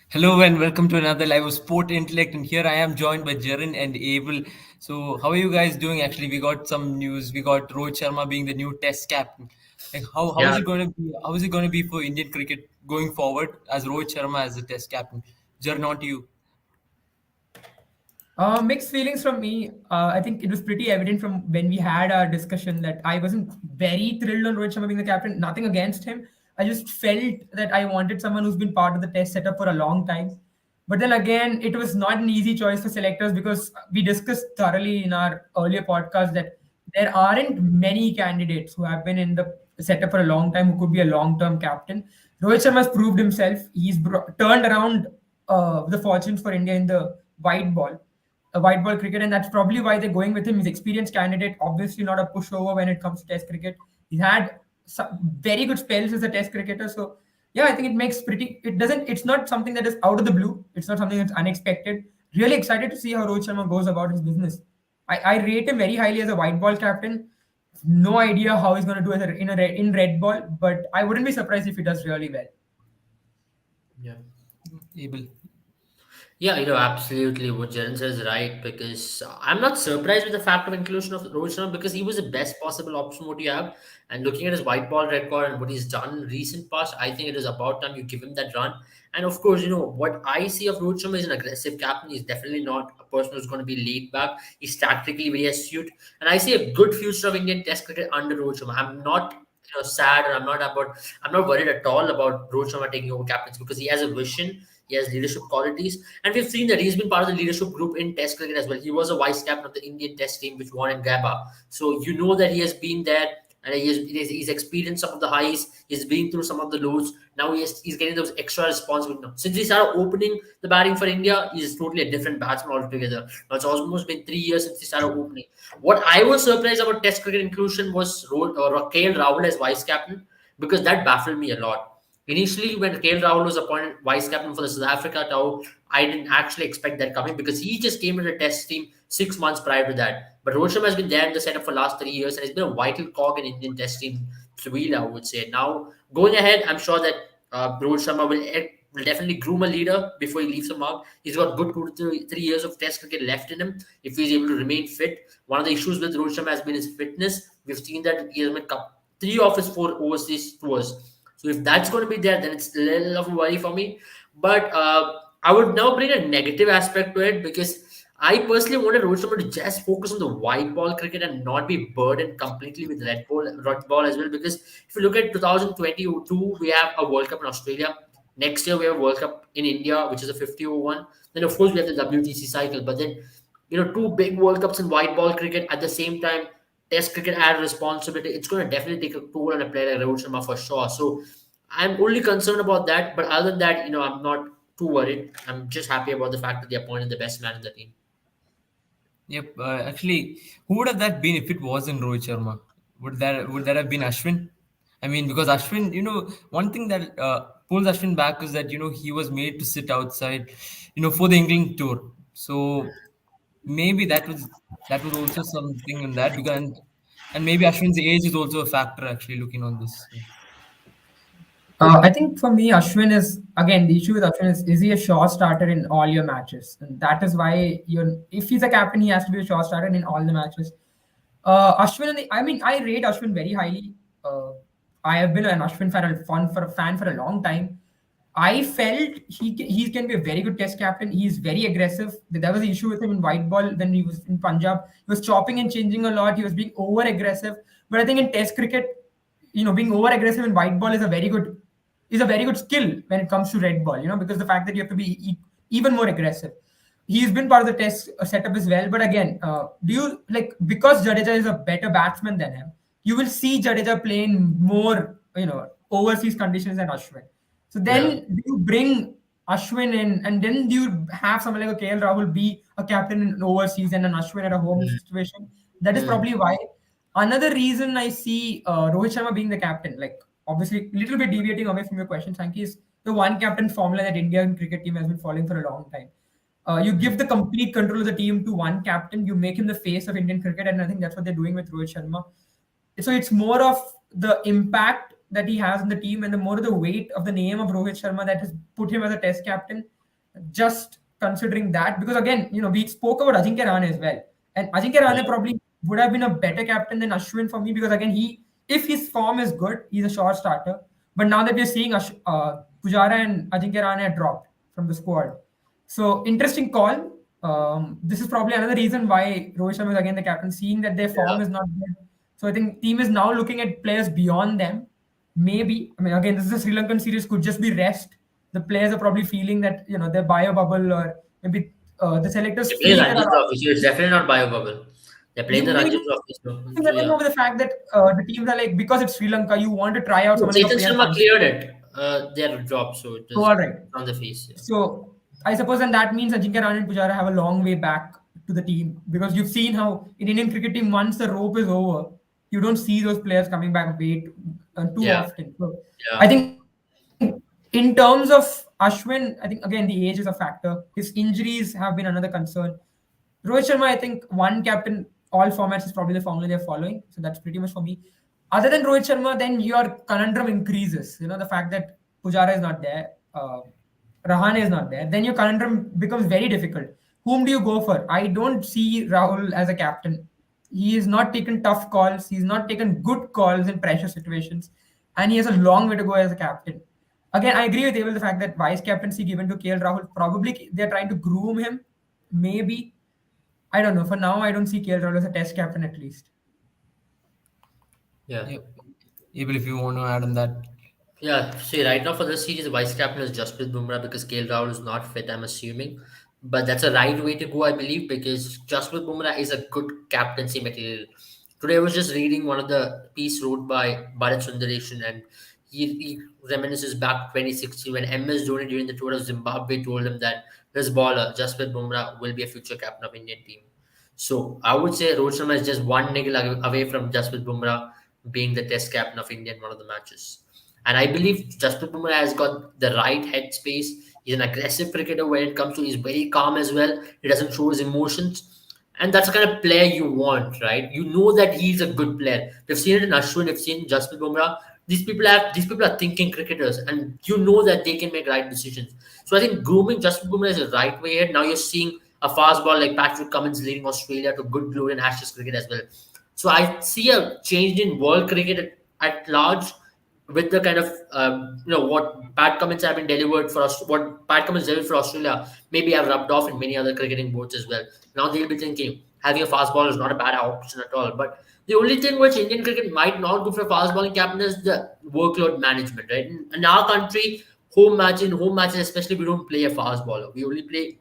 Hello and welcome to another live of Sport Intellect, and here I am joined by Jaren and Abel. So, how are you guys doing? Actually, we got some news. We got Rohit Sharma being the new Test captain. Like, how is Yeah, it going to be? How is it going to be for Indian cricket going forward as Rohit Sharma as the Test captain? Jaren, on to you. Mixed feelings from me. I think it was pretty evident from when we had our discussion that I wasn't very thrilled on Rohit Sharma being the captain. Nothing against him. I just felt that I wanted someone who's been part of the test setup for a long time. But then again, it was not an easy choice for selectors because we discussed thoroughly in our earlier podcast that there aren't many candidates who have been in the setup for a long time who could be a long-term captain. Rohit Sharma has proved himself. Turned around the fortunes for India in the white ball white ball cricket, and that's probably why they're going with him. He's experienced candidate, obviously not a pushover when it comes to Test cricket. He's had some very good spells as a Test cricketer, so yeah, I think it makes pretty. It doesn't. It's not something that is out of the blue. It's not something that's unexpected. Really excited to see how Rohit Sharma goes about his business. I rate him very highly as a white ball captain. No idea how he's going to do as in red ball, but I wouldn't be surprised if he does really well. yeah. Abel. Yeah, absolutely what Jaren says right because I'm not surprised with the fact of inclusion of Rohit Sharma because he was the best possible option what you have. And looking at his white ball record and what he's done in recent past, I think it is about time you give him that run. And of course, what I see of Rohit Sharma is an aggressive captain. He's definitely not a person who's going to be laid back. He's tactically very astute, and I see a good future of Indian Test cricket under Rohit Sharma. I'm not sad, and I'm not worried at all about Rohit Sharma taking over captains because he has a vision. He has leadership qualities, and we've seen that he's been part of the leadership group in Test cricket as well. He was a vice captain of the Indian Test team, which won in Gabba. So you know that he has been there, and he's experienced some of the highs. He's been through some of the lows. Now he's getting those extra responsibilities. Now, since he started opening the batting for India, he's totally a different batsman altogether. Now it's almost been 3 years since he started opening. What I was surprised about Test cricket inclusion was KL Rahul as vice captain because that baffled me a lot. Initially, when KL Rahul was appointed vice captain for the South Africa tour, I didn't actually expect that coming because he just came into the Test team 6 months prior to that. But Rohit Sharma has been there in the setup for the last 3 years and he's been a vital cog in Indian Test team three, I would say. Now, going ahead, I'm sure that Rohit Sharma will definitely groom a leader before he leaves the mark. He's got good 2 to 3 years of Test cricket left in him if he's able to remain fit. One of the issues with Rohit Sharma has been his fitness. We've seen that he has made three of his four overseas tours. So if that's going to be there, then it's a little of a worry for me. But I would now bring a negative aspect to it because I personally wanted Rohit Sharma to just focus on the white ball cricket and not be burdened completely with red ball as well. Because if you look at 2022, we have a World Cup in Australia. Next year we have a World Cup in India, which is a 50 over one. Then of course we have the WTC cycle. But then two big World Cups in white ball cricket at the same time. Test cricket add responsibility. It's going to definitely take a toll on a player like Rohit Sharma for sure. So I'm only concerned about that. But other than that, I'm not too worried. I'm just happy about the fact that they appointed the best man in the team. Yep. Actually, who would have that been if it wasn't Rohit Sharma? Would that have been Ashwin? I mean, because Ashwin, one thing that pulls Ashwin back is that he was made to sit outside, for the England tour. So maybe that was also something in that because and maybe Ashwin's age is also a factor actually looking on this. So. I think for me, Ashwin is again the issue with Ashwin is he a sure starter in all your matches, and that is why if he's a captain, he has to be a sure starter in all the matches. I mean, I rate Ashwin very highly. Uh, I have been an Ashwin fan for a long time. I felt he can be a very good Test captain. He's very aggressive. There was an issue with him in white ball when he was in Punjab. He was chopping and changing a lot. He was being over aggressive. But I think in Test cricket, being over aggressive in white ball is a very good skill when it comes to red ball. Because the fact that you have to be even more aggressive. He's been part of the Test setup as well. But again, do you like because Jadeja is a better batsman than him? You will see Jadeja playing more, overseas conditions than Ashwin. So Yeah. then do you bring Ashwin in, and then do you have someone like a KL Rahul be a captain in overseas and an Ashwin at a home situation? That is Mm. probably why. Another reason I see Rohit Sharma being the captain, like obviously a little bit deviating away from your question, Sankey, is the one captain formula that Indian cricket team has been following for a long time. You give the complete control of the team to one captain, you make him the face of Indian cricket, and I think that's what they're doing with Rohit Sharma. So it's more of the impact that he has on the team and the more the weight of the name of Rohit Sharma that has put him as a Test captain. just considering that, because again, we spoke about Ajinkya Rahane as well, and Ajinkya Rahane Yeah. probably would have been a better captain than Ashwin for me, because again, if his form is good, he's a short starter. But now that we're seeing Pujara and Ajinkya Rahane are dropped from the squad, so interesting call. This is probably another reason why Rohit Sharma is again the captain, seeing that their Yeah. form is not good. So I think team is now looking at players beyond them. Maybe, I mean, again, this is a Sri Lankan series, could just be rest. The players are probably feeling that they're bio bubble, or maybe the selectors They're playing feel that Ranji Trophy, so it's definitely not bio bubble. They're playing the maybe Ranji Trophy, so nothing yeah. over the fact that the teams are like, because it's Sri Lanka, you want to try out No, someone like a Chetan Priyan Sharma Pandya. cleared it. Their job, so it So is all right. on the face. Yeah. So I suppose, and that means Ajinkya Rahane and Pujara have a long way back to the team, because you've seen how in Indian cricket team, once the rope is over, you don't see those players coming back too Yeah. often. So I Yeah. think in terms of Ashwin, I think again the age is a factor. His injuries have been another concern. Rohit Sharma, I think one captain, all formats is probably the formula they're following. So that's pretty much for me. Other than Rohit Sharma, then your conundrum increases. The fact that Pujara is not there, Rahane is not there, then your conundrum becomes very difficult. Whom do you go for? I don't see Rahul as a captain. He has not taken tough calls. He's not taken good calls in pressure situations, and he has a long way to go as a captain. Again, I agree with Abel the fact that vice captaincy given to KL Rahul, probably they're trying to groom him. Maybe, I don't know. For now, I don't see KL Rahul as a test captain at least. Yeah. Yep. Even if you want to add on that. Yeah, see, right now for this series, the vice captain is Jasprit Bumrah because KL Rahul is not fit, I'm assuming. But that's a right way to go, I believe, because Jasprit Bumrah is a good captaincy material. Today, I was just reading one of the piece wrote by Bharat Sundaresan, and he reminisces back to 2016 when MS Dhoni during the tour of Zimbabwe told him that this baller, Jasprit Bumrah, will be a future captain of Indian team. So I would say Rohit Sharma is just one niggle away from Jasprit Bumrah being the test captain of India in one of the matches. And I believe Jasprit Bumrah has got the right headspace. He's an aggressive cricketer when it comes to. He's very calm as well. He doesn't show his emotions, and that's the kind of player you want, right? You know that he's a good player. We've seen it in Ashwin. We've seen Jasprit Bumrah. These people are thinking cricketers, and you know that they can make right decisions. So I think grooming Jasprit Bumrah is the right way ahead. Now you're seeing a fast ball like Patrick Cummins leading Australia to good glory in Ashes cricket as well. So I see a change in world cricket at large with the kind of what Pat Cummins have been delivered for us, what Pat Cummins delivered for Australia, maybe have rubbed off in many other cricketing boards as well. Now they'll be thinking having a fast ball is not a bad option at all. But the only thing which Indian cricket might not go for a fast bowling captain is the workload management, right? In our country, home matches especially, we don't play a fast bowler. We only play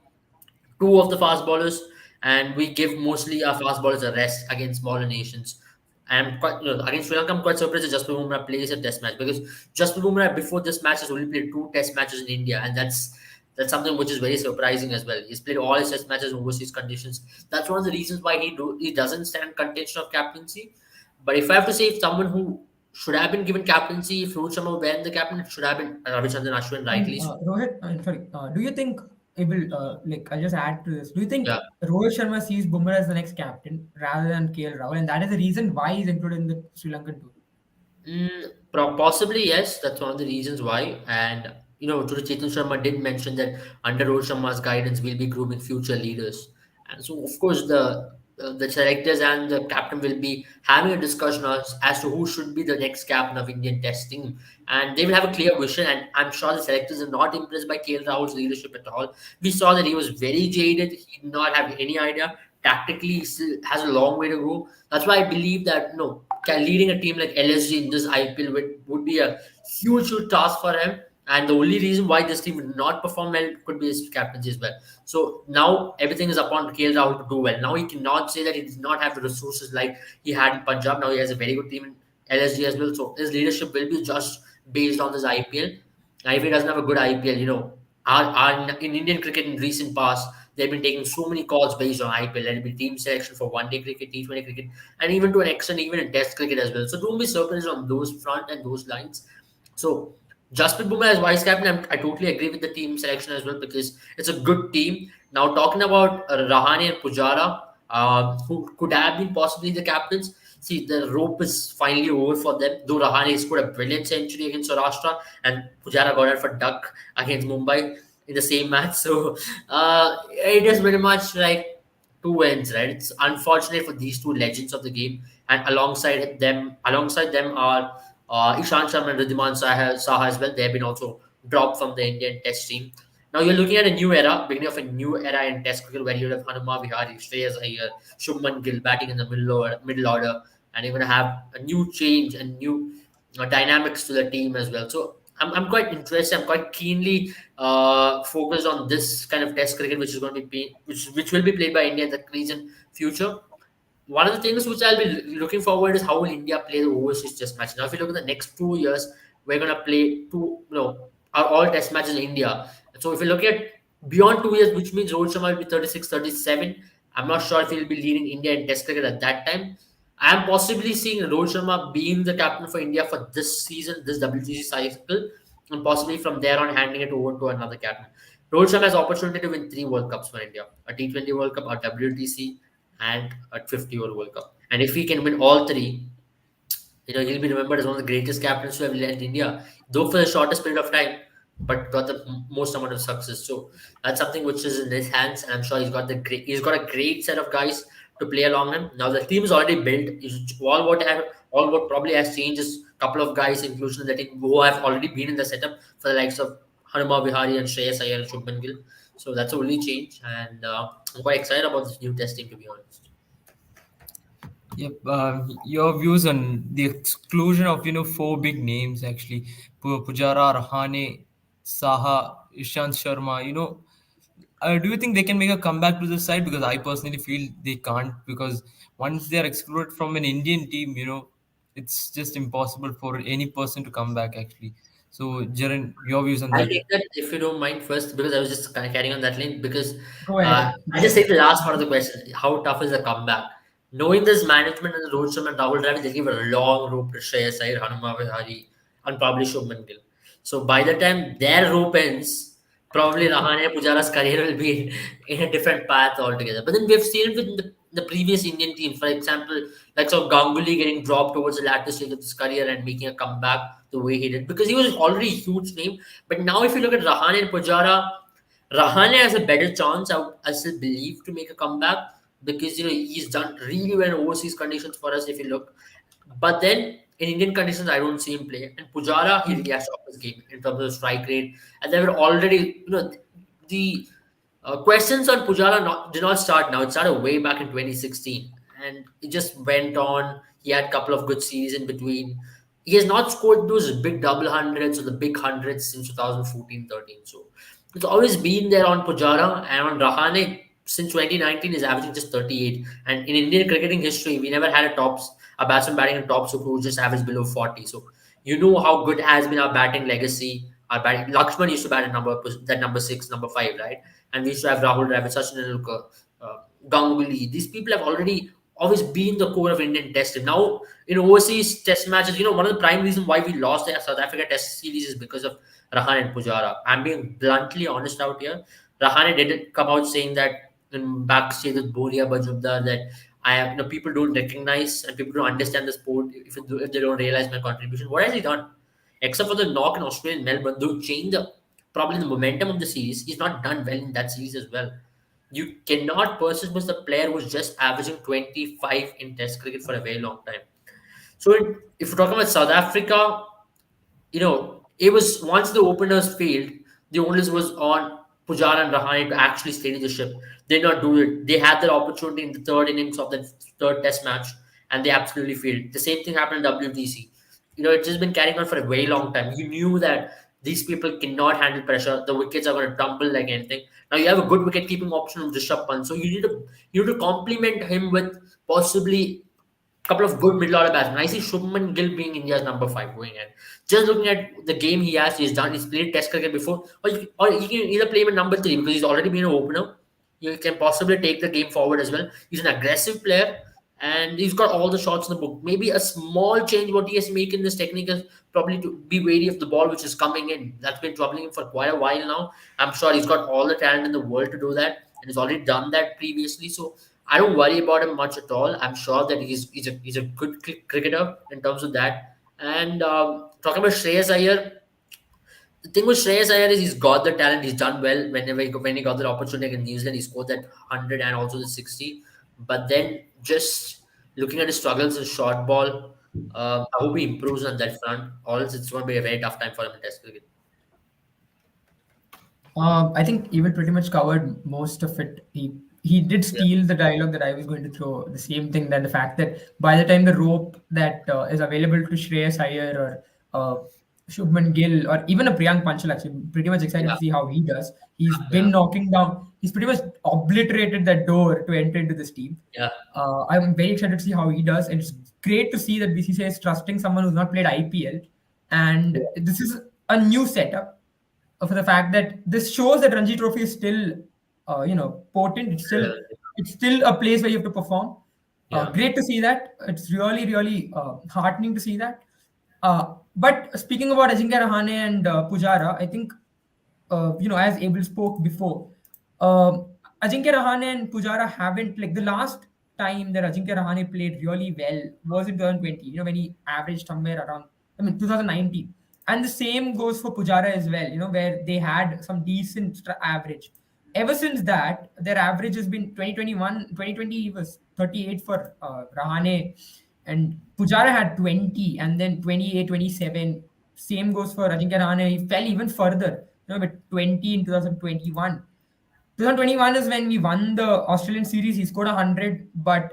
two of the fast bowlers, and we give mostly our fast bowlers a rest against smaller nations. I'm quite, against Sri Lanka, I'm quite surprised that Jasprit Bumrah plays a test match because Jasprit Bumrah before this match has only played two test matches in India, and that's something which is very surprising as well. He's played all his test matches in overseas conditions. That's one of the reasons why he doesn't stand contention of captaincy. But if I have to say, if someone who should have been given captaincy, if Rohit Sharma were the captain, it should have been Ravichandran Ashwin, rightly And so. Rohit, sorry, do you think it will, like, I'll just add to this. Do you think Yeah. Rohit Sharma sees Bumrah as the next captain rather than KL Rahul? And that is the reason why he's included in the Sri Lankan tour. Possibly yes. That's one of the reasons why. And today Chetan Sharma did mention that under Rohit Sharma's guidance, we'll be grooming future leaders. And so, of course, the selectors and the captain will be having a discussion as to who should be the next captain of Indian Test team, and they will have a clear vision. And I'm sure the selectors are not impressed by KL Rahul's leadership at all. We saw that he was very jaded. He did not have any idea. Tactically, he still has a long way to go. That's why I believe that no, leading a team like LSG in this IPL would be a huge task for him. And the only reason why this team would not perform well could be his captaincy as well. So now everything is upon KL Rahul to do well. Now he cannot say that he does not have the resources like he had in Punjab. Now he has a very good team in LSG as well. So his leadership will be just based on this IPL. Now if he doesn't have a good IPL, in Indian cricket in recent past, they've been taking so many calls based on IPL. Let it be team selection for one-day cricket, T20 cricket, and even to an extent, even in Test cricket as well. So don't be surprised on those front and those lines. So Jasprit Bumrah as vice captain, I totally agree with the team selection as well because it's a good team. Now talking about Rahane and Pujara, who could have been possibly the captains. See, the rope is finally over for them. Though Rahane scored a brilliant century against Saurashtra and Pujara got it for duck against Mumbai. in the same match. So it is very much like two wins, right? It's unfortunate for these two legends of the game, and alongside them are Ishan Sharma and Saha as well. They have been also dropped from the Indian Test team. Now you're looking at a new era, beginning of a new era in Test cricket, where you have Hanuma Vihari, Shreyas Iyer, Shubman Gill batting in the middle order, and you're going to have a new change and new dynamics to the team as well. So I'm quite interested. I'm quite keenly focused on this kind of Test cricket, which is going to which will be played by India in the recent future. One of the things which I'll be looking forward is how will India play the overseas test match. Now, if you look at the next 2 years, we're gonna play all test matches in India. So if you look at beyond 2 years, which means Rohit Sharma will be 36, 37. I'm not sure if he'll be leading India in test cricket at that time. I am possibly seeing Rohit Sharma being the captain for India for this season, this WTC cycle, and possibly from there on handing it over to another captain. Rohit Sharma has opportunity to win three World Cups for India: a T20 World Cup, a WTC, and a 50-over World Cup. And if he can win all three, he'll be remembered as one of the greatest captains to have led India, though for the shortest period of time, but got the most amount of success. So that's something which is in his hands, and I'm sure he's got a great set of guys to play along him. Now the team is already built. All what probably has changed is a couple of guys, inclusion in the team, who have already been in the setup for the likes of Hanuma Vihari and Shreyas Iyer and Shubman Gill. So that's the only change, and I'm quite excited about this new testing, to be honest. Yep. Your views on the exclusion of four big names actually: Pujara, Rahane, Saha, Ishant Sharma. Do you think they can make a comeback to the side? Because I personally feel they can't, because once they are excluded from an Indian team, it's just impossible for any person to come back actually. So, Jaren, your views on I'll that? take that if you don't mind first, because I was just kind of carrying on that link. Because Go ahead. I Go just ahead. take the last part of the question: how tough is the comeback? Knowing this management and the Rohit Sharma and Rahul Dravid, they give a long rope to Shreyas Iyer, Hanuma Vihari, and probably Shubman Gill. So by the time their rope ends, probably Rahane Pujara's career will be in a different path altogether. But then we've seen it with the previous Indian team, for example, like so Ganguly getting dropped towards the latter stage of his career and making a comeback the way he did, because he was already a huge name. But now, if you look at Rahane and Pujara, Rahane has a better chance, I still believe, to make a comeback, because he's done really well in overseas conditions for us. If you look, but then in Indian conditions, I don't see him play. And Pujara, he really has to up his game in terms of strike rate. And they were already, the questions on Pujara did not start now. It started way back in 2016, and it just went on. He had a couple of good series in between. He has not scored those big double hundreds or the big hundreds since 2014-13. So it's always been there on Pujara, and on Rahane since 2019 is averaging just 38. And in Indian cricketing history, we never had a batsman batting in top super who just averaged below 40. So you know how good has been our batting legacy. Our batting, Lakshman used to bat at number 6, number 5, right? And we used to have Rahul Dravid, Sachin Tendulkar, Ganguly. These people have already always been the core of Indian Test team. Now, in overseas Test matches, one of the prime reasons why we lost the South Africa Test series is because of Rahane and Pujara. I'm being bluntly honest out here. Rahane did come out saying that in backstage with Boria Bajubdar that I have, people don't recognize and people don't understand the sport if they don't realize my contribution. What has he done? Except for the knock in Australia and Melbourne, though change probably the momentum of the series, he's not done well in that series as well. You cannot persist with the player who's just averaging 25 in Test cricket for a very long time. So if you're talking about South Africa, it was once the openers failed, the onus was on Pujara and Rahane to actually steady the ship. They did not do it. They had their opportunity in the third innings of the third Test match, and they absolutely failed. The same thing happened in WTC. It's just been carrying on for a very long time. You knew that these people cannot handle pressure. The wickets are going to tumble like anything. Now you have a good wicket keeping option of Rishabh Pant, so you need to complement him with possibly couple of good middle order batsmen. I see Shubman Gill being India's number 5 going in. Just looking at the game he's done. He's played Test cricket before, or you can either play him at number 3 because he's already been an opener. You can possibly take the game forward as well. He's an aggressive player, and he's got all the shots in the book. Maybe a small change what he has to make in this technique is probably to be wary of the ball which is coming in. That's been troubling him for quite a while now. I'm sure he's got all the talent in the world to do that, and he's already done that previously. So I don't worry about him much at all. I'm sure that he's a good cricketer in terms of that. And talking about Shreyas Iyer, The thing with Shreyas Iyer is he's got the talent. He's done well when he got the opportunity against New Zealand. He scored that 100 and also the 60. But then just looking at his struggles in short ball, I hope he improves on that front. Or else it's going to be a very tough time for him in Test cricket. I think Evil pretty much covered most of it. He did Yeah, steal the dialogue that I was going to throw. The same thing, that the fact that by the time the rope that is available to Shreyas Iyer or Shubman Gill or even a Priyank Panchal, actually, pretty much excited yeah, to see how he does. He's yeah, been knocking down. He's pretty much obliterated that door to enter into this team. yeah, I'm very excited to see how he does. And it's great to see that BCCI is trusting someone who's not played IPL, and this is a new setup for the fact that this shows that Ranji Trophy is still, potent. It's still a place where you have to perform. yeah. Great to see that. It's really, really heartening to see that. But speaking about Ajinkya Rahane and Pujara, I think as Abel spoke before, Ajinkya Rahane and Pujara haven't, like, the last time that Ajinkya Rahane played really well was in 2020. When he averaged somewhere around, 2019, and the same goes for Pujara as well. Where they had some decent average. Ever since that, their average has been 2021, 2020 was 38 for Rahane, and Pujara had 20, and then 28, 27. Same goes for Ajinkya Rahane. He fell even further, with 20 in 2021. 2021 is when we won the Australian series. He scored 100,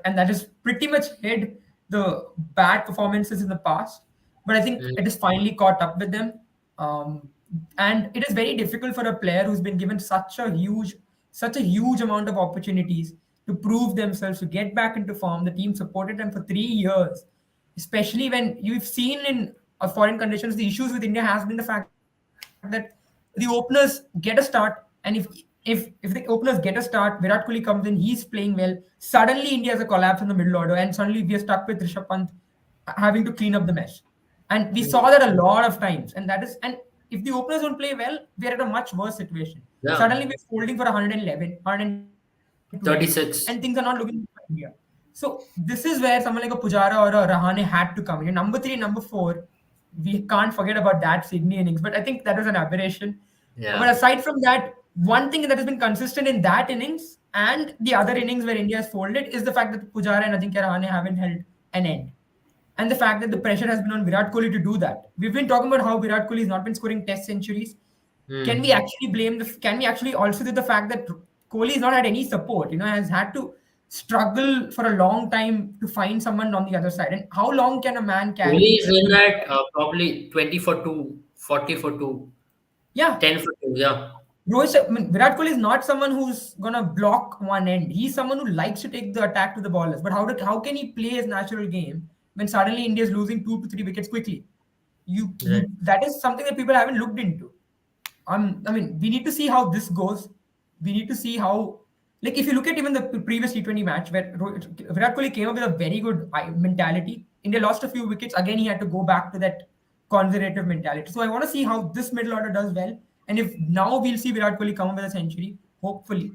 and that has pretty much hid the bad performances in the past. But I think Mm. it has finally caught up with them. Um, and it is very difficult for a player who's been given such a huge amount of opportunities to prove themselves, to get back into form. The team supported them for 3 years, especially when you've seen in foreign conditions. The issues with India has been the fact that the openers get a start, and if the openers get a start, Virat Kohli comes in, he's playing well. Suddenly, India has a collapse in the middle order, and suddenly we are stuck with Rishabh Pant having to clean up the mess. And we saw that a lot of times. And if the openers don't play well, we are at a much worse situation. Yeah. Suddenly, we're folding for 111, 112, and things are not looking 36. good for India. So this is where someone like a Pujara or a Rahane had to come in. Number three, number four, we can't forget about that Sydney innings, but I think that was an aberration. But Yeah. aside from that, one thing that has been consistent in that innings and the other innings where India has folded is the fact that Pujara and Ajinkya Rahane haven't held an end. And the fact that the pressure has been on Virat Kohli to do that. We've been talking about how Virat Kohli has not been scoring test centuries. Can we Mm. actually can we actually also do the fact that Kohli has not had any support, has had to struggle for a long time to find someone on the other side. And how long can a man Kohli carry is in at probably 20 for 2, 40 for 2, Yeah, 10 for 2. Yeah. Virat Kohli is not someone who's gonna block one end. He's someone who likes to take the attack to the ballers. But how can he play his natural game when suddenly India is losing 2 to 3 wickets quickly? Right. That is something that people haven't looked into. We need to see how this goes. We need to see how, like, if you look at even the previous T20 match where Virat Kohli came up with a very good mentality. India lost a few wickets. Again, he had to go back to that conservative mentality. So I want to see how this middle order does well. And if now we'll see Virat Kohli come up with a century, hopefully.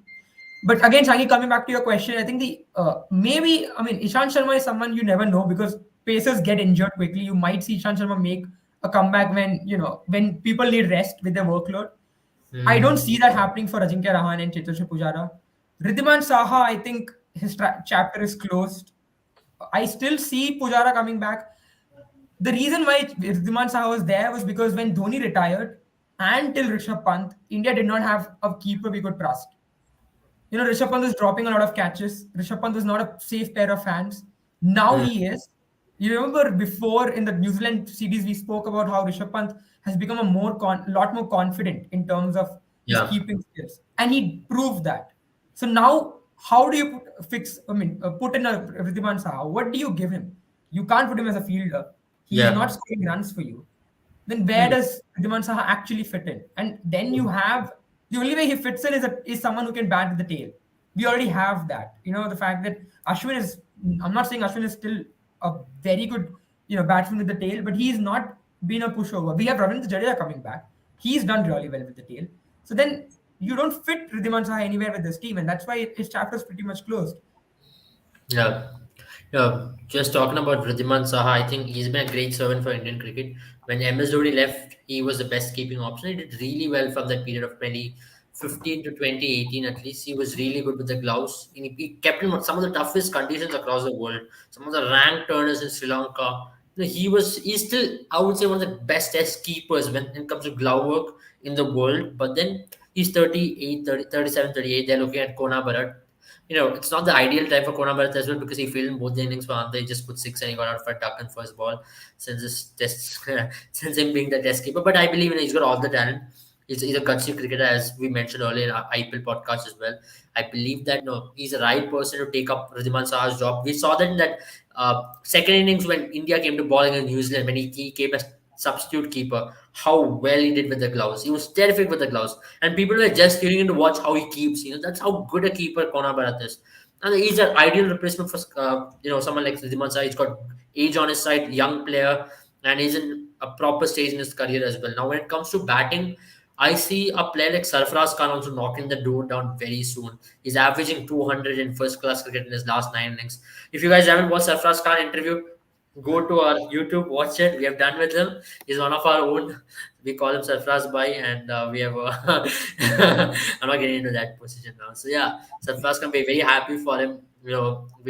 But again, Shangi, coming back to your question, I think Ishant Sharma is someone you never know because pacers get injured quickly. You might see Ishant Sharma make a comeback when people need rest with their workload. I don't Mm. see that happening for Ajinkya Rahane and Cheteshwar Pujara. Riddhiman Saha, I think his chapter is closed. I still see Pujara coming back. The reason why Riddhiman Saha was there was because when Dhoni retired and till Rishabh Pant, India did not have a keeper we could trust. Rishabh Pant was dropping a lot of catches. Rishabh Pant was not a safe pair of hands. Now Mm. he is. You remember before in the New Zealand series, we spoke about how Rishabh Pant has become lot more confident in terms of his Yeah. keeping skills, and he proved that. So now, how do you put in a Riddhiman Saha? What do you give him? You can't put him as a fielder. He is not Yeah. scoring runs for you. Then where Mm. does Riddhiman Saha actually fit in? And then you have the only way he fits in is someone who can bat with the tail. We already have that. The fact that Ashwin is. I'm not saying Ashwin is still a very good batsman with the tail, but he's not been a pushover. We have Ravindra Jadeja coming back. He's done really well with the tail. So then you don't fit Riddhiman Saha anywhere with this team, and that's why his chapter is pretty much closed. Yeah. Yeah, just talking about Vridhiman Saha, I think he's been a great servant for Indian cricket. When MS Dhoni left, he was the best keeping option. He did really well from that period of 2015 to 2018 at least. He was really good with the gloves. And he kept in some of the toughest conditions across the world. Some of the ranked turners in Sri Lanka. He's still, I would say, one of the best test keepers when it comes to glove work in the world. But then he's 38, 30, 37, 38. They're looking at Kona Bharat. It's not the ideal time for Kona Bharat as well because he failed both the innings for Anta. He just put six and he got out for a duck and first ball since his test, since him being the test keeper. But I believe he's got all the talent. He's a gutsy cricketer, as we mentioned earlier in our IPL podcast as well. I believe that no, he's the right person to take up Ridhiman Saha's job. We saw that in that second innings when India came to bowling in New Zealand when he came as substitute keeper. How well he did with the gloves. He was terrific with the gloves and people were just tuning in to watch how he keeps. That's how good a keeper Kona Bharat is. And he's an ideal replacement for someone like Ridhiman Shah. He's got age on his side, young player, and he's in a proper stage in his career as well. Now, when it comes to batting, I see a player like Sarfaraz Khan also knocking the door down very soon. He's averaging 200 in first class cricket in his last 9 innings. If you guys haven't watched Sarfaraz Khan interview, go to our YouTube, watch it. We have done with him. He's one of our own. We call him Sarfraz Bhai, and we have. I'm not getting into that position now. So yeah, Sarfraz can be very happy for him. When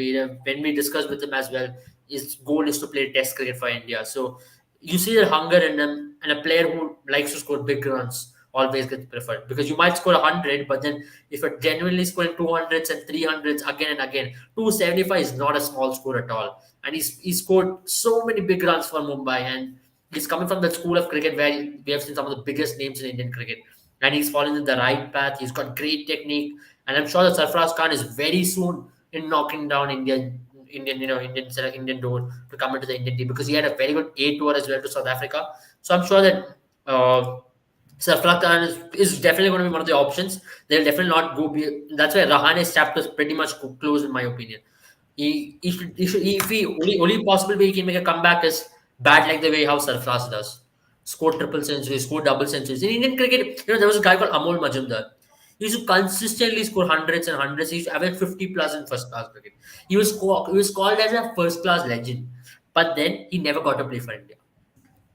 we discussed with him as well, his goal is to play Test cricket for India. So you see the hunger in him, and a player who likes to score big runs always gets preferred because you might score 100, but then if you're genuinely scoring 200s and 300s again and again, 275 is not a small score at all. And he scored so many big runs for Mumbai, and he's coming from that school of cricket where we have seen some of the biggest names in Indian cricket, and he's fallen in the right path. He's got great technique, and I'm sure that Sarfaraz Khan is very soon in knocking down Indian door to come into the Indian team because he had a very good A tour as well to South Africa. So I'm sure that Sarfaraz Khan is definitely going to be one of the options. They'll definitely not go. That's why Rahane's chapter is pretty much closed in my opinion. If he only possible way he can make a comeback is bat like the way how Sarfraz does. Score triple centuries, score double centuries. In Indian cricket, there was a guy called Amol Majumdar. He used to consistently score hundreds and hundreds. He used to average 50 plus in first class cricket. He was called as a first class legend. But then he never got to play for India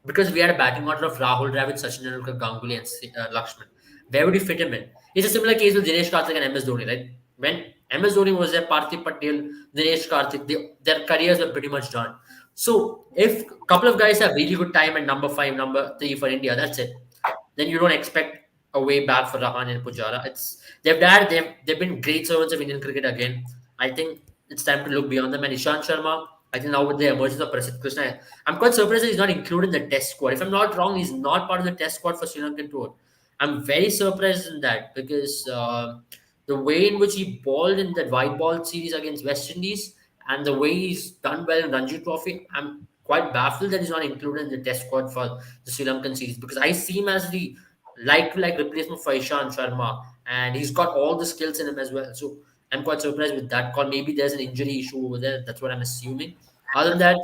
because we had a batting order of Rahul Dravid, Sachin Tendulkar, Ganguly, and Lakshman. Where would you fit him in? It's a similar case with Dinesh Karthik and MS Dhoni, right? When MS Dhoni was there, Parthiv Patel, Dinesh Karthik, their careers were pretty much done. So if a couple of guys have really good time at number 5, number 3 for India, that's it. Then you don't expect a way back for Rahan and Pujara. They've been great servants of Indian cricket again. I think it's time to look beyond them. And Ishant Sharma, I think now with the emergence of Prasidh Krishna, I'm quite surprised that he's not included in the test squad. If I'm not wrong, he's not part of the test squad for Sri Lankan tour. I'm very surprised in that because the way in which he bowled in that white ball series against West Indies and the way he's done well in Ranji Trophy, I'm quite baffled that he's not included in the test squad for the Sri Lankan series because I see him as the like replacement for Ishant Sharma and he's got all the skills in him as well. So I'm quite surprised with that call. Maybe there's an injury issue over there. That's what I'm assuming. Other than that,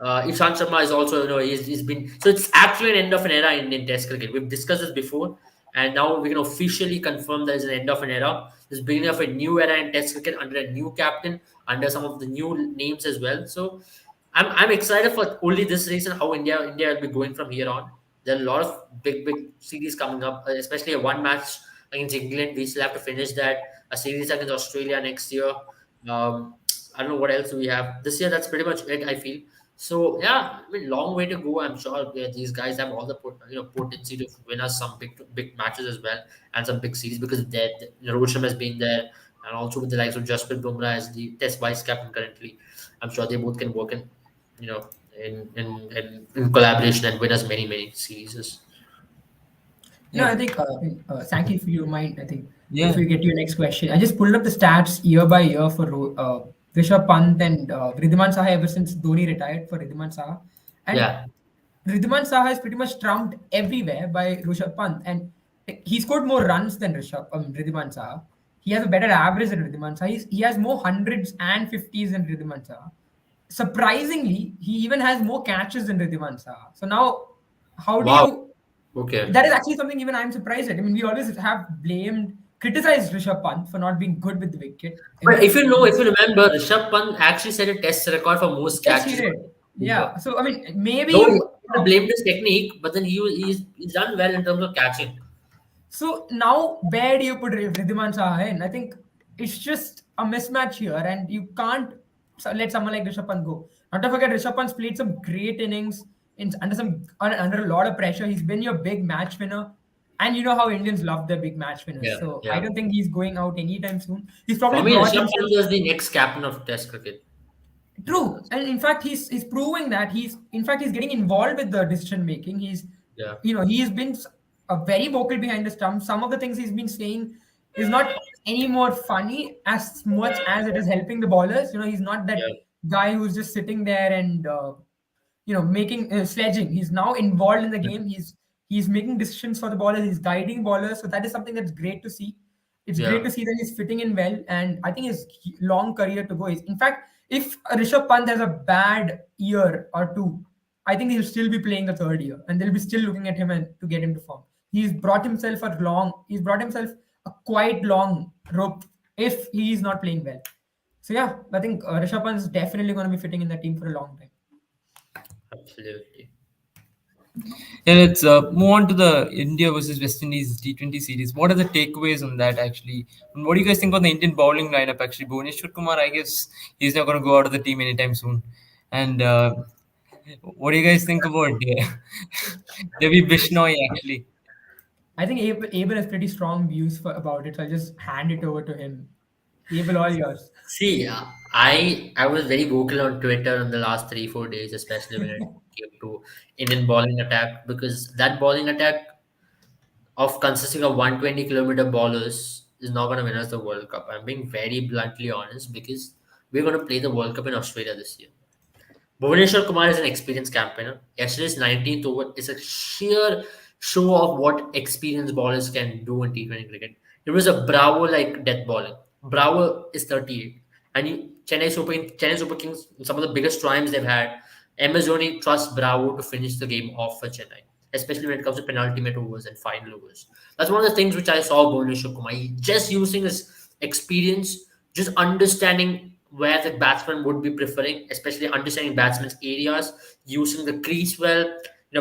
Ishant Sharma is also, he's been so it's actually an end of an era in Test cricket. We've discussed this before, and now we can officially confirm that it's an end of an era. This beginning of a new era in Test cricket under a new captain, under some of the new names as well. So I'm excited for only this reason how India will be going from here on. There are a lot of big series coming up, especially a one match against England. We still have to finish that. A series against Australia next year. I don't know what else we have this year. That's pretty much it. I feel so. Yeah, I mean, long way to go. I'm sure these guys have all the potency to win us some big matches as well and some big series because Rohit Sharma has been there and also with the likes of Jasprit Bumrah as the Test vice captain currently. I'm sure they both can work you know, in collaboration and win us many series. No, Yeah. I think, Sankey, if you mind, I think Yeah. if we get to your next question, I just pulled up the stats year by year for Rishabh Pant and Ridhiman Saha ever since Dhoni retired for Ridhiman Saha. And Yeah. Ridhiman Saha is pretty much trumped everywhere by Rishabh Pant. And he scored more runs than Ridhiman Saha. He has a better average than Ridhiman Saha. He has more hundreds and 50s than Ridhiman Saha. Surprisingly, he even has more catches than Ridhiman Saha. So now, how do Wow. you Okay. that is actually something even I'm surprised at. I mean, we always have blamed criticized Rishabh Pant for not being good with the wicket. But if you know, if He's you remember, Rishabh Pant actually set a test record for most Yes, he catches did. for a keeper. Yeah. So I mean, maybe Though he you. could have blamed his technique, but then he's done well in terms of catching. So now, where do you put Ridhiman Saha in? I think it's just a mismatch here, and you can't let someone like Rishabh Pant go. Not to forget, Rishabh Pant's played some great innings under a lot of pressure. He's been your big match winner, and you know how Indians love their big match winners. Yeah, So I yeah. don't think he's going out anytime soon. He's For probably me, brought Rishabh himself. Pant was the next captain of Test cricket. To be True, honest. and in fact, he's proving that he's getting involved with the decision making. Yeah, He's been a very vocal behind the stump. Some of the things he's been saying is not any more funny as much as it is helping the ballers. He's not that yeah, guy who's just sitting there and making sledging. He's now involved in the yeah, game. He's making decisions for the ballers. He's guiding ballers. So that is something that's great to see. It's great yeah. to see that he's fitting in well, and I think his long career to go is. In fact, if Rishabh Pant has a bad year or two, I think he'll still be playing the third year, and they'll be still looking at him and to get him to form. He's brought himself a quite long rope if he is not playing well. So yeah, I think Rishabh Pant is definitely going to be fitting in that team for a long time. Absolutely. Yeah, let's move on to the India versus West Indies T20 series. What are the takeaways on that actually? And what do you guys think on the Indian bowling lineup actually? Bhuvneshwar Kumar, I guess he's not going to go out of the team anytime soon. And what do you guys think about Devi Bishnoi actually? I think Abel has pretty strong views about it, so I'll just hand it over to him. Abel, all yours. See, I was very vocal on Twitter in the last 3 4 days, especially when it came to Indian bowling attack, because that bowling attack of consisting of 120-kilometer bowlers is not going to win us the World Cup. I'm being very bluntly honest because we're going to play the World Cup in Australia this year. Bhuvaneshwar Kumar is an experienced campaigner. Yesterday's 19th over is a sheer show of what experienced bowlers can do in T20 cricket. It was a Bravo like death bowling. Bravo is 38. And Chennai Super Kings, some of the biggest triumphs they've had, MS Dhoni trusts Bravo to finish the game off for Chennai, especially when it comes to penultimate overs and final overs. That's one of the things which I saw Bhuvaneshwar Kumar. He just using his experience, just understanding where the batsman would be preferring, especially understanding batsmen's areas, using the crease well,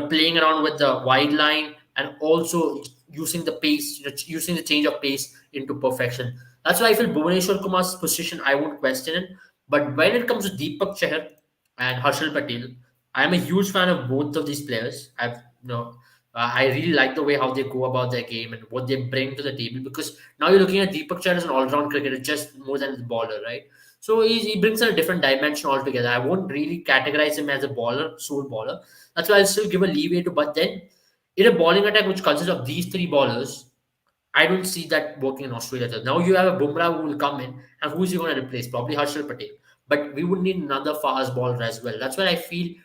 playing around with the wide line, and also using the pace, using the change of pace into perfection. That's why I feel Bhuvaneshwar Kumar's position, I won't question it. But when it comes to Deepak Chahar and Harshal Patel, I'm a huge fan of both of these players. I really like the way how they go about their game and what they bring to the table, because now you're looking at Deepak Chahar as an all-round cricketer, just more than the bowler, right? So he brings in a different dimension altogether. I won't really categorize him as a bowler, sole bowler. That's why I'll still give a leeway to. But then, in a bowling attack which consists of these three bowlers, I don't see that working in Australia. So now you have a Bumrah who will come in, and who's he going to replace? Probably Harshal Patel. But we would need another fast bowler as well. That's why I feel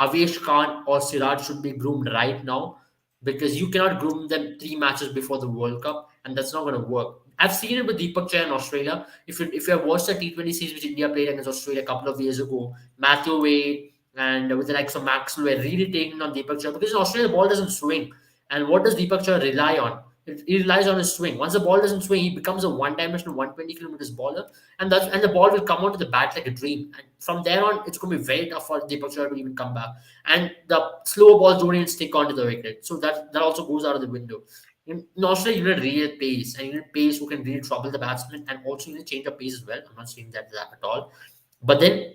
Avesh Khan or Siraj should be groomed right now, because you cannot groom them 3 matches before the World Cup, and that's not going to work. I've seen it with Deepak Chahar in Australia. If you have watched the T20 series which India played against Australia a couple of years ago, Matthew Wade and with the likes of Maxwell were really taking on Deepak Chahar, because in Australia the ball doesn't swing. And what does Deepak Chahar rely on? He relies on his swing. Once the ball doesn't swing, he becomes a one-dimensional 120 kilometers bowler, and the ball will come onto the bat like a dream. And from there on, it's going to be very tough for Deepak Chahar to even come back. And the slower balls don't even stick onto the wicket, so that also goes out of the window. In Australia, you need real pace, and you need pace who can really trouble the batsman, and also you need change of pace as well. I'm not saying that at all, but then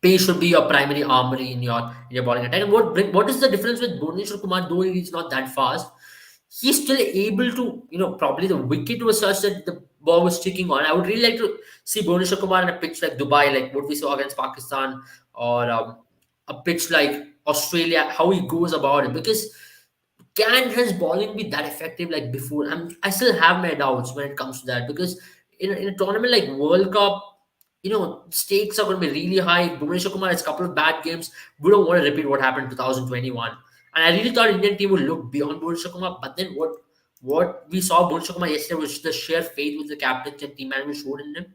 pace should be your primary armory in your bowling attack. And what is the difference with Bhuvaneshwar Kumar? Though he's not that fast, he's still able to, probably the wicket was such that the ball was sticking on. I would really like to see Bhuvaneshwar Kumar in a pitch like Dubai, like what we saw against Pakistan, or a pitch like Australia, how he goes about it. Because can his bowling be that effective like before? I still have my doubts when it comes to that, because in a tournament like World Cup, stakes are going to be really high. Bhuvaneshwar Kumar has a couple of bad games. We don't want to repeat what happened in 2021. And I really thought Indian team would look beyond Bhuvaneshwar Kumar. But then what we saw Bhuvaneshwar Kumar yesterday was the sheer faith which the captains and team management showed in him.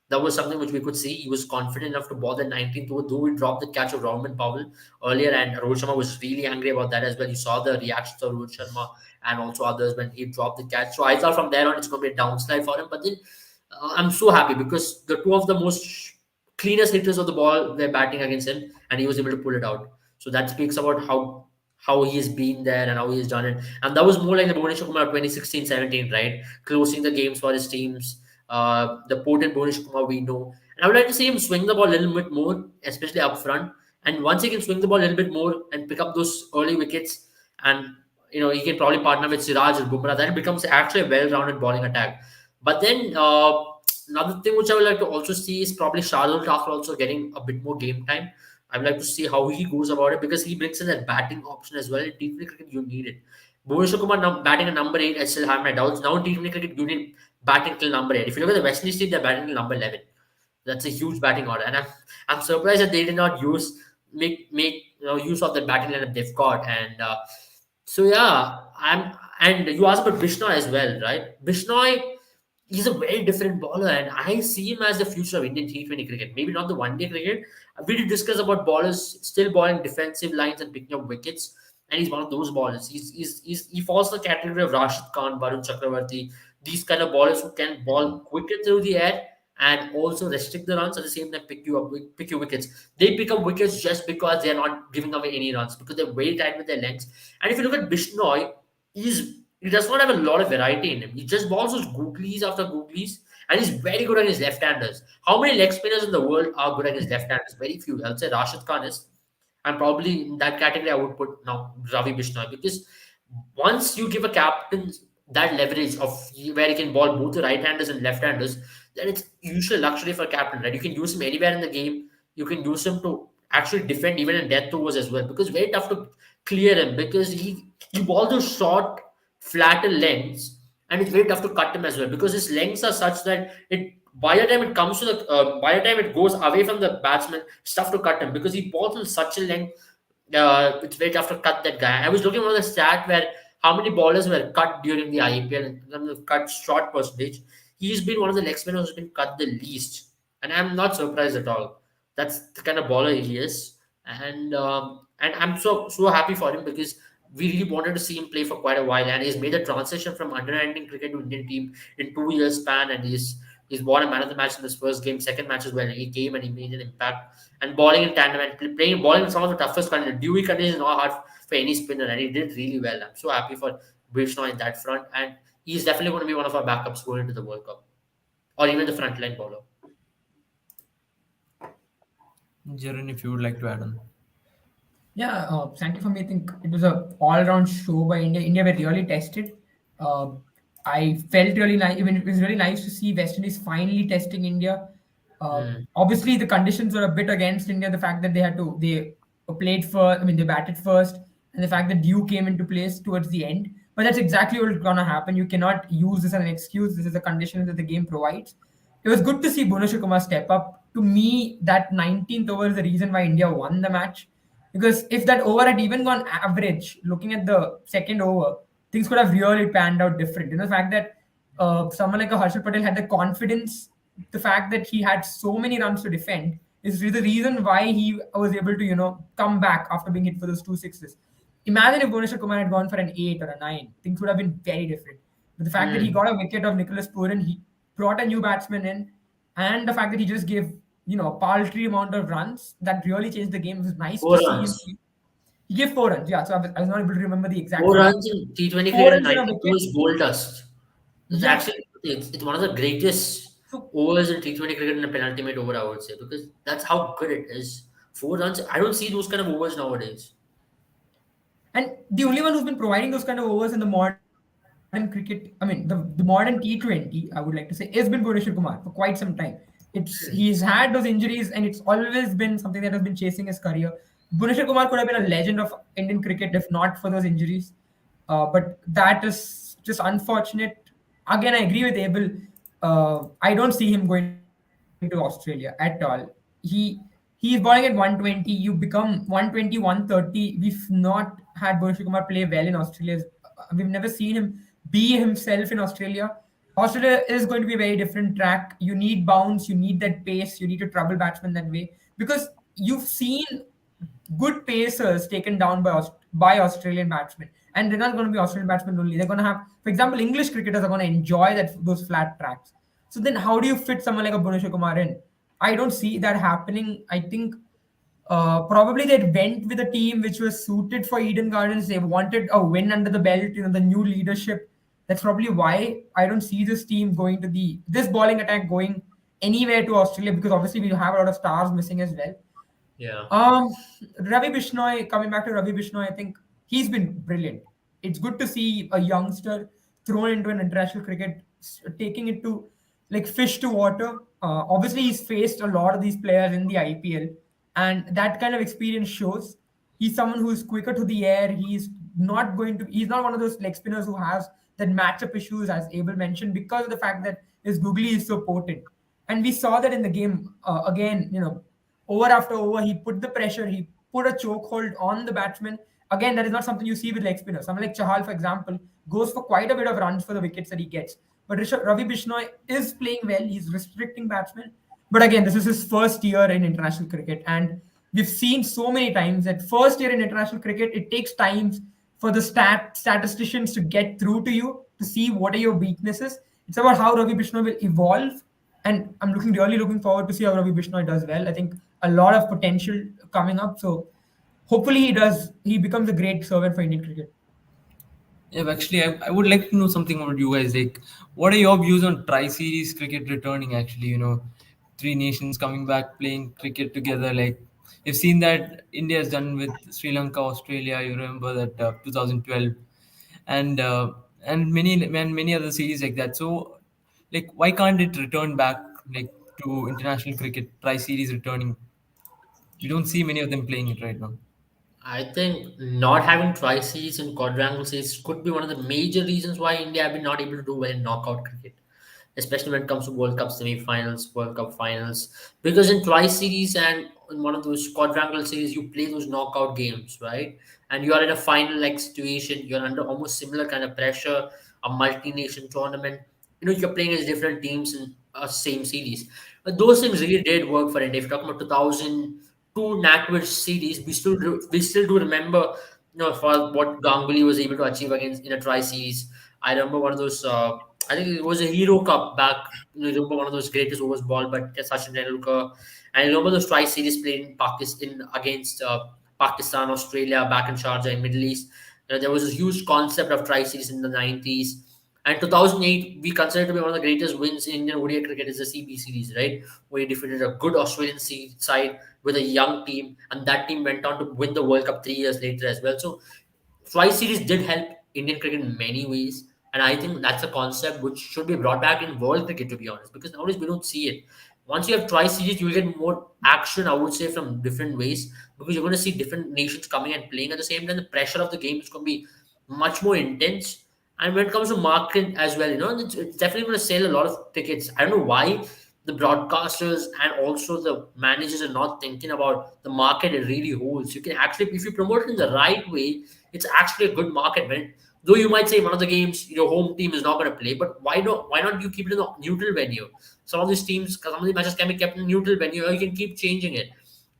That was something which we could see. He was confident enough to ball the 19th over, though he dropped the catch of Rahman Powell earlier, and Rohit Sharma was really angry about that as well. You saw the reactions of Rohit Sharma and also others when he dropped the catch. So I thought from there on it's going to be a downslide for him. But then I'm so happy because the two of the most cleanest hitters of the ball were batting against him, and he was able to pull it out. So that speaks about how he's been there and how he's done it. And that was more like the Bhuvaneswar Kumar 2016-17, right? Closing the games for his teams. The potent Bhuvaneswar Kumar we know. And I would like to see him swing the ball a little bit more, especially up front. And once he can swing the ball a little bit more and pick up those early wickets, and he can probably partner with Siraj or Bumrah, then it becomes actually a well-rounded bowling attack. But then another thing which I would like to also see is probably Shardul Thakur also getting a bit more game time. I would like to see how he goes about it because he brings in that batting option as well. In T20 cricket, you need it. Bhuvneshwar Kumar batting at number 8, I still have my doubts. Now in T20 cricket, you need batting till number 8. If you look at the West Indies team, they're batting till number 11. That's a huge batting order, and I'm surprised that they did not make use of the batting lineup they've got. And so yeah, and you asked about Bishnoi as well, right? Bishnoi, he's a very different bowler, and I see him as the future of Indian T20 cricket. Maybe not the one day cricket. We did discuss about bowlers still bowling defensive lines and picking up wickets, and he's one of those bowlers. He falls the category of Rashid Khan, Varun Chakravarti, these kind of bowlers who can bowl quicker through the air and also restrict the runs at the same time pick your wickets. They pick up wickets just because they're not giving away any runs because they're very tight with their lengths. And if you look at Bishnoi, he does not have a lot of variety in him. He just balls those googlies after googlies, and he's very good against left-handers. How many leg spinners in the world are good against left-handers? Very few. I would say Rashid Khan is, and probably in that category I would put now Ravi Bishnoi, because once you give a captain that leverage of where he can ball both the right-handers and left-handers, then it's usually luxury for a captain, right? You can use him anywhere in the game. You can use him to actually defend even in death overs as well, because very tough to clear him because he ball those short, flatter lengths, and it's very tough to cut him as well because his lengths are such that it by the time it comes to the by the time it goes away from the batsman, it's tough to cut him because he balls in such a length. It's very tough to cut that guy. I was looking at the stat where how many ballers were cut during the IPL in terms of cut shot percentage. He's been one of the leg spinners who's been cut the least, and I'm not surprised at all. That's the kind of bowler he is, and I'm so happy for him because we really wanted to see him play for quite a while, and he's made a transition from under 19 cricket to Indian team in 2 years span, and he's won a man of the match in his first game, second match as well. He came and he made an impact, and bowling in tandem and playing bowling in some of the toughest conditions. Dewy conditions is not hard for any spinner, and he did really well. I'm so happy for Vishnu in that front, and he's definitely going to be one of our backups going into the World Cup, or even the frontline bowler. Jaren, if you would like to add on. Yeah, thank you for me. I think it was a all-round show by India. India were really tested. Uh, I felt really nice. Even it was really nice to see West Indies finally testing India. Hmm. Obviously, the conditions were a bit against India. The fact that they played first. I mean, they batted first, and the fact that Dew came into place towards the end. But that's exactly what's gonna happen. You cannot use this as an excuse. This is the condition that the game provides. It was good to see Bhuvneshwar Kumar step up. To me, that 19th over is the reason why India won the match. Because if that over had even gone average, looking at the second over, things could have really panned out different. The fact that someone like a Harshal Patel had the confidence, the fact that he had so many runs to defend is the reason why he was able to, come back after being hit for those two sixes. Imagine if Bhuvneshwar Kumar had gone for an 8 or a 9, things would have been very different. But the fact that he Hmm. got a wicket of Nicholas Puran, he brought a new batsman in, and the fact that he just gave a paltry amount of runs that really changed the game. It was nice to Four see him. runs. He gave 4 runs. Yeah, so I was not able to remember the exact Four figure. runs in T20 Four cricket in runs in a 92 wicket. is gold dust. It's Yeah. actually it's one of the greatest So overs in T20 cricket in a penultimate over, I would say, because that's how good it is. 4 runs. I don't see those kind of overs nowadays. And the only one who's been providing those kind of overs in the modern cricket, I mean, the modern T20, I would like to say, has been Bhuvneshwar Kumar for quite some time. He's had those injuries, and it's always been something that has been chasing his career. Bhuvneshwar Kumar could have been a legend of Indian cricket if not for those injuries. But that is just unfortunate. Again, I agree with Abel. I don't see him going to Australia at all. He's bowling at 120. You become 120, 130. We've not had Bhuvneshwar Kumar play well in Australia. We've never seen him be himself in Australia. Australia is going to be a very different track. You need bounce, you need that pace, you need to trouble batsmen that way because you've seen good pacers taken down by Australian batsmen. And they're not going to be Australian batsmen only. They're going to have, for example, English cricketers are going to enjoy those flat tracks. So then, how do you fit someone like a Bhuvneshwar Kumar in? I don't see that happening. I think probably they went with a team which was suited for Eden Gardens. They wanted a win under the belt, the new leadership. That's probably why I don't see this team going to this bowling attack going anywhere to Australia, because obviously we have a lot of stars missing as well. Yeah. Um, Ravi Bishnoi, coming back to Ravi Bishnoi, I think he's been brilliant. It's good to see a youngster thrown into an international cricket, taking it to like fish to water. Obviously, he's faced a lot of these players in the IPL, and that kind of experience shows. He's someone who is quicker to the air. He's not one of those leg spinners who has that matchup issues, as Abel mentioned, because of the fact that his googly is so potent. And we saw that in the game again. Over after over, he put the pressure, he put a chokehold on the batsman. Again, that is not something you see with leg spinners. Someone like Chahal, for example, goes for quite a bit of runs for the wickets that he gets. But Ravi Bishnoi is playing well. He's restricting batsmen. But again, this is his first year in international cricket. And we've seen so many times that first year in international cricket, it takes time for the statisticians to get through to you to see what are your weaknesses. It's about how Ravi Bishnoi will evolve, and I'm really looking forward to see how Ravi Bishnoi does well. I think a lot of potential coming up. So hopefully he becomes a great servant for Indian cricket. Yeah, actually, I would like to know something about you guys. Like, what are your views on tri-series cricket returning? Actually, three nations coming back playing cricket together. Like, you've seen that India has done with Sri Lanka, Australia. You remember that 2012, and many other series like that. So, like, why can't it return back like to international cricket? Tri-series returning. We don't see many of them playing it right now. I think not having tri-series and quadrangle series could be one of the major reasons why India have been not able to do well in knockout cricket, especially when it comes to World Cup semi-finals, World Cup finals. Because in tri-series and in one of those quadrangle series, you play those knockout games, right? And you are in a final-like situation. You're under almost similar kind of pressure, a multi-nation tournament. You're playing as different teams in a same series. But those things really did work for India. If you're talking about 2002 NatWest series, we still do remember, for what Ganguly was able to achieve against in a tri-series. I remember one of those. I think it was a Hero Cup back. You remember one of those greatest overs ball, but Sachin Tendulkar. And I remember those tri-series played in Pakistan against Pakistan, Australia, back in Sharjah in Middle East. There was a huge concept of tri-series in the 90s. And 2008, we consider to be one of the greatest wins in Indian ODI cricket is the CB series, right? Where he defeated a good Australian side with a young team, and that team went on to win the World Cup 3 years later as well. So tri-series did help Indian cricket in many ways, and I think that's a concept which should be brought back in world cricket, to be honest, because nowadays we don't see it. Once you have tri-series, you'll get more action, I would say, from different ways, because you're going to see different nations coming and playing at the same time. The pressure of the game is going to be much more intense. And when it comes to market as well, it's definitely going to sell a lot of tickets. I don't know why the broadcasters and also the managers are not thinking about the market it really holds. You can actually, if you promote it in the right way, it's actually a good market. Though you might say one of the games your home team is not going to play, but why not you keep it in a neutral venue? Some of these teams, some of the matches can be kept in a neutral venue, or you can keep changing it.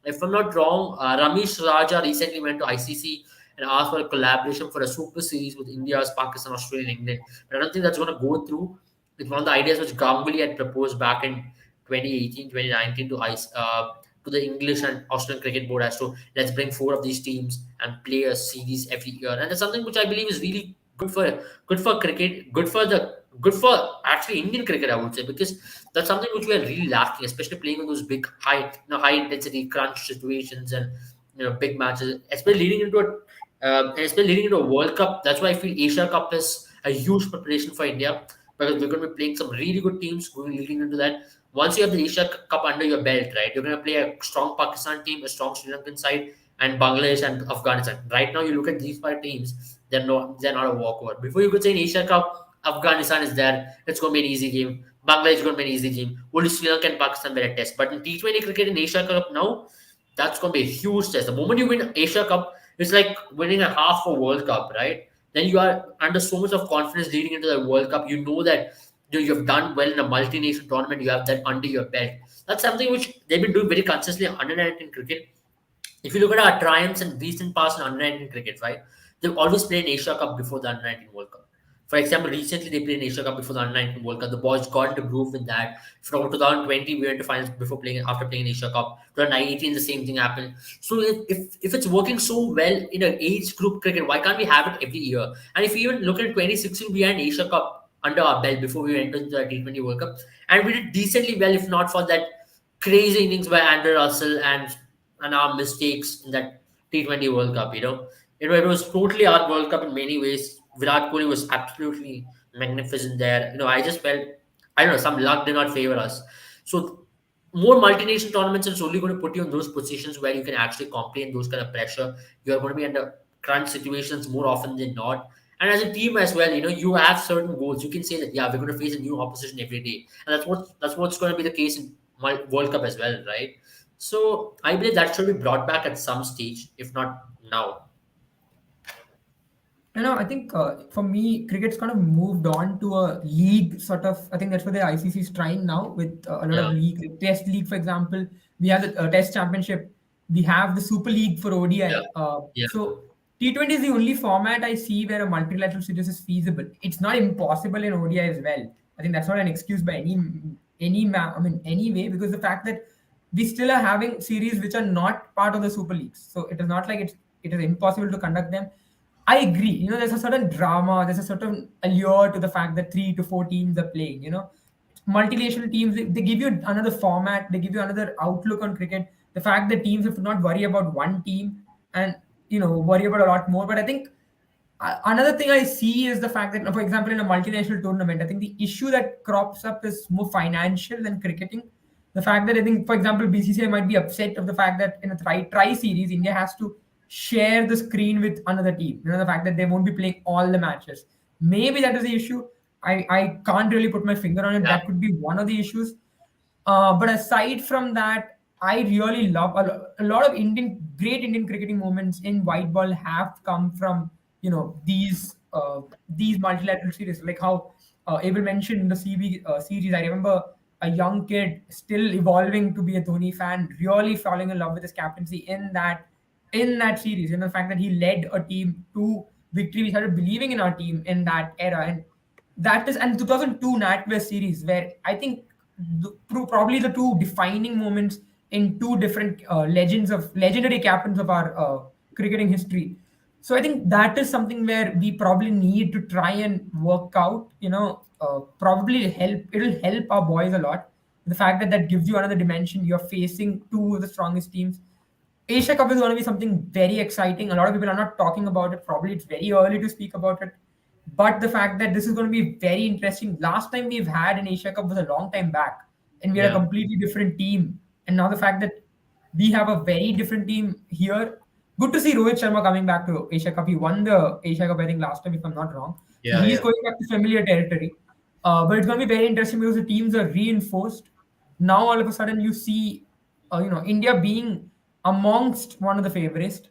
If I'm not wrong, Ramesh Raja recently went to ICC and asked for a collaboration for a super series with India's Pakistan, Australia, and England. But I don't think that's going to go through. It's one of the ideas which Ganguly had proposed back in 2018, 2019 to the English and Australian Cricket Board as to let's bring four of these teams and play a series every year. And that's something which I believe is really good for cricket, good for actually Indian cricket, I would say, because that's something which we are really lacking, especially playing in those big high intensity crunch situations and big matches, especially leading into a World Cup. That's why I feel Asia Cup is a huge preparation for India, because we're going to be playing some really good teams going leading into that. Once you have the Asia Cup under your belt, right, you're going to play a strong Pakistan team, a strong Sri Lankan side, and Bangladesh and Afghanistan. Right now, you look at these five teams; they're not a walkover. Before you could say in Asia Cup, Afghanistan is there; it's going to be an easy game. Bangladesh is going to be an easy game. Only Sri Lanka and Pakistan were a test. But in T20 cricket in Asia Cup now, that's going to be a huge test. The moment you win Asia Cup, it's like winning a half a World Cup, right? Then you are under so much of confidence leading into the World Cup. You know that you've done well in a multi-nation tournament. You have that under your belt. That's something which they've been doing very consistently under 19 cricket. If you look at our triumphs in recent past in under 19 cricket, right? they always play an Asia Cup before the Under-19 World Cup. For example, recently they played an Asia Cup before the Under-19 World Cup. The boys got into groove with that. From 2020, we went to finals before playing after playing an Asia Cup. 2018, the same thing happened. So if it's working so well in an age group cricket, why can't we have it every year? And if you even look at 2016, we had an Asia Cup under our belt before we went to the T20 World Cup, and we did decently well, if not for that crazy innings by Andrew Russell and our mistakes in that T20 World Cup. It was totally our World Cup in many ways. Virat Kohli was absolutely magnificent there. I just felt, I don't know, some luck did not favor us. So more multinational tournaments is only going to put you in those positions where you can actually compete in those kind of pressure. You're going to be under crunch situations more often than not. And as a team as well, you have certain goals. You can say that, yeah, we're going to face a new opposition every day, and that's what's going to be the case in World Cup as well, right? So I believe that should be brought back at some stage, if not now. I think for me, cricket's kind of moved on to a league sort of. I think that's what the ICC is trying now with a lot Yeah, of league. Test league, for example, we have the Test Championship. We have the Super League for yeah, ODI. yeah, So T20 is the only format I see where a multilateral series is feasible. It's not impossible in ODI as well. I think that's not an excuse by any way, because the fact that we still are having series which are not part of the Super Leagues. So it is not like it is impossible to conduct them. I agree. There's a certain drama, there's a certain allure to the fact that 3 to 4 teams are playing. Multinational teams, they give you another format, they give you another outlook on cricket. The fact that teams have to not worry about one team and worry about a lot more. But I think another thing I see is the fact that, for example, in a multinational tournament, I think the issue that crops up is more financial than cricketing. The fact that I think, for example, BCCI might be upset of the fact that in a try series, India has to share the screen with another team. The fact that they won't be playing all the matches. Maybe that is the issue. I can't really put my finger on it. yeah, That could be one of the issues. But aside from that, I really love a lot of great Indian cricketing moments in white ball have come from these multilateral series, like how Abel mentioned in the CB series. I remember a young kid still evolving to be a Dhoni fan, really falling in love with his captaincy in that series. The fact that he led a team to victory, we started believing in our team in that era, and 2002 NatWest series, where I think probably the two defining moments in two different legendary captains of our cricketing history. So I think that is something where we probably need to try and work out. Probably it'll help our boys a lot. The fact that that gives you another dimension. You're facing two of the strongest teams. Asia Cup is going to be something very exciting. A lot of people are not talking about it. Probably it's very early to speak about it. But the fact that this is going to be very interesting. Last time we've had an Asia Cup was a long time back, and we had a yeah, completely different team. And now the fact that we have a very different team here. Good to see Rohit Sharma coming back to Asia Cup. He won the Asia Cup, I think, last time, if I'm not wrong. So yeah, he's yeah, going back to familiar territory. But it's going to be very interesting because the teams are reinforced. Now all of a sudden you see, India being amongst one of the favorites,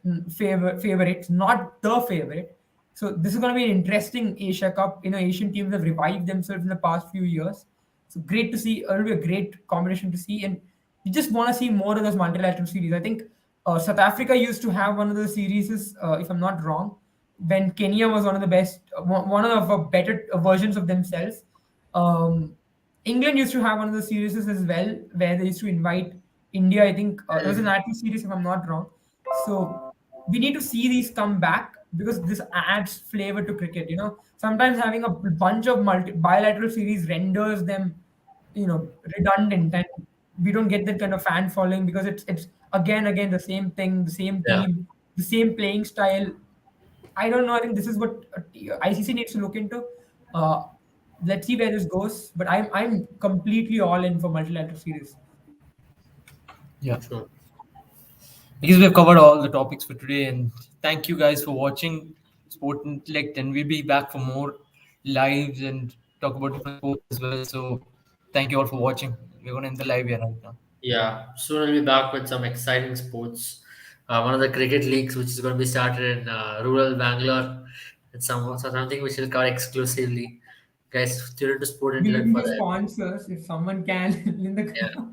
not the favorite. So this is going to be an interesting Asia Cup. Asian teams have revived themselves in the past few years. So great to see. It'll be a great combination to see, and we just want to see more of those multilateral series. I think South Africa used to have one of those series, if I'm not wrong, when Kenya was one of the best, one of the better versions of themselves. Um, England used to have one of the series as well, where they used to invite India. I think it was an mm, national series, if I'm not wrong. So we need to see these come back because this adds flavor to cricket. Sometimes having a bunch of bilateral series renders them, redundant, and we don't get that kind of fan following because it's again the same thing, the same yeah. team, the same playing style. I don't know. I think this is what ICC needs to look into. Uh, let's see where this goes. But I'm completely all in for multilateral series. Yeah. True. I guess we have covered all the topics for today, and thank you guys for watching Sport Intellect. And we'll be back for more lives and talk about different sports as well. So, thank you all for watching. We're going to end the live here right now. Yeah, soon we'll be back with some exciting sports. One of the cricket leagues, which is going to be started in rural Bangalore. It's something which will cover exclusively. Guys, tune into Sport We're Intellect looking for for that. sponsors if someone can in the. Yeah,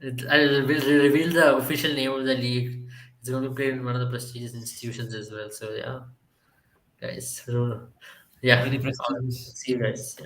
we'll reveal the official name of the league. It's going to be played in one of the prestigious institutions as well. So yeah, guys. So, yeah. Very All right. prestigious. See you guys. Yeah.